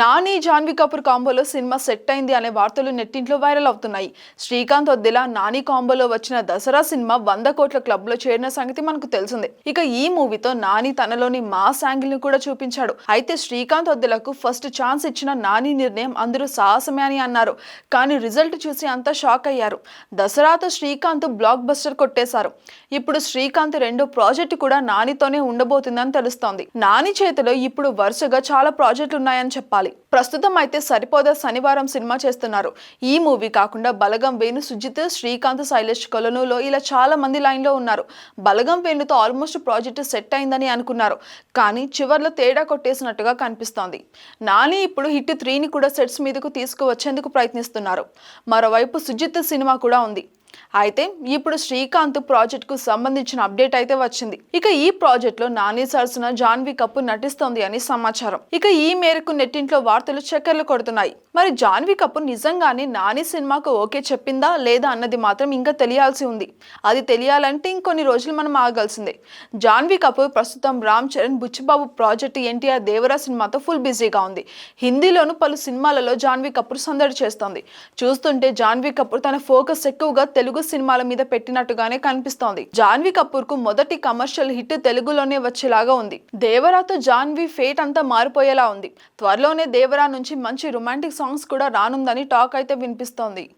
Nani Janhvi Kapoor కాంబోలో cinema set అయింది అనే వార్తలు నెట్టింట్లో వైరల్ అవుతున్నాయి. శ్రీకాంత్ వద్దిలా నాని కాంబోలో వచ్చిన దసరా సినిమా 100 కోట్ల క్లబ్ లో చేరిన సంగతి మనకు తెలిసిందే. ఇక ఈ మూవీతో నాని తనలోని మాస్ యాంగిల్ ని కూడా చూపించాడు. అయితే శ్రీకాంత్ వద్దులకు ఫస్ట్ ఛాన్స్ ఇచ్చిన నాని నిర్ణయం అందరూ సాహసమే అని అన్నారు. కానీ రిజల్ట్ చూసి అంతా షాక్ అయ్యారు. దసరాతో శ్రీకాంత్ బ్లాక్ బస్టర్ కొట్టేశారు. ఇప్పుడు శ్రీకాంత్ రెండో ప్రాజెక్టు కూడా నానితోనే ఉండబోతుందని తెలుస్తోంది. నాని చేతిలో ఇప్పుడు వరుసగా చాలా ప్రాజెక్టులు ఉన్నాయని చెప్పాలి. ప్రస్తుతం అయితే సరిపోదా శనివారం సినిమా చేస్తున్నారు. ఈ మూవీ కాకుండా బలగం వేణు, సుజిత్, శ్రీకాంత్, శైలేష్ కొలనులో ఇలా చాలా మంది లైన్ లో ఉన్నారు. బలగం వేణుతో ఆల్మోస్ట్ ప్రాజెక్టు సెట్ అయిందని అనుకున్నారు. కానీ చివర్లో తేడా కొట్టేసినట్టుగా కనిపిస్తోంది. నాని ఇప్పుడు హిట్ 3ని కూడా సెట్స్ మీదకు తీసుకువచ్చేందుకు ప్రయత్నిస్తున్నారు. మరోవైపు సుజిత్ సినిమా కూడా ఉంది. అయితే ఇప్పుడు శ్రీకాంత్ ప్రాజెక్ట్ కు సంబంధించిన అప్డేట్ అయితే వచ్చింది. ఇక ఈ ప్రాజెక్ట్ లో నాని సరసన జాన్వీ కపూర్ నటిస్తోంది అని సమాచారం. ఇక ఈ మేరకు నెట్టింట్లో వార్తలు చక్కర్లు కొడుతున్నాయి. మరి జాన్వీ కపూర్ నిజంగానే నాని సినిమాకు ఓకే చెప్పిందా లేదా అన్నది మాత్రం ఇంకా తెలియాల్సి ఉంది. అది తెలియాలంటే ఇంకొన్ని రోజులు మనం ఆగాల్సిందే. జాన్వీ కపూర్ ప్రస్తుతం రామ్ చరణ్, బుచ్చిబాబు ప్రాజెక్ట్ ఎన్టీఆర్ దేవరా సినిమాతో ఫుల్ బిజీగా ఉంది. హిందీలోను పలు సినిమాలలో జాన్వీ కపూర్ సందడి చేస్తోంది. చూస్తుంటే జాన్వీ కపూర్ తన ఫోకస్ ఎక్కువగా తెలుగు సినిమాల మీద పెట్టినట్టుగానే కనిపిస్తోంది. జాన్వీ కపూర్ కు మొదటి కమర్షియల్ హిట్ తెలుగులోనే వచ్చేలాగా ఉంది. దేవరాతో జాన్వీ ఫేట్ అంతా మారిపోయేలా ఉంది. త్వరలోనే దేవరా నుంచి మంచి రొమాంటిక్ సాంగ్స్ కూడా రానుందని టాక్ అయితే వినిపిస్తోంది.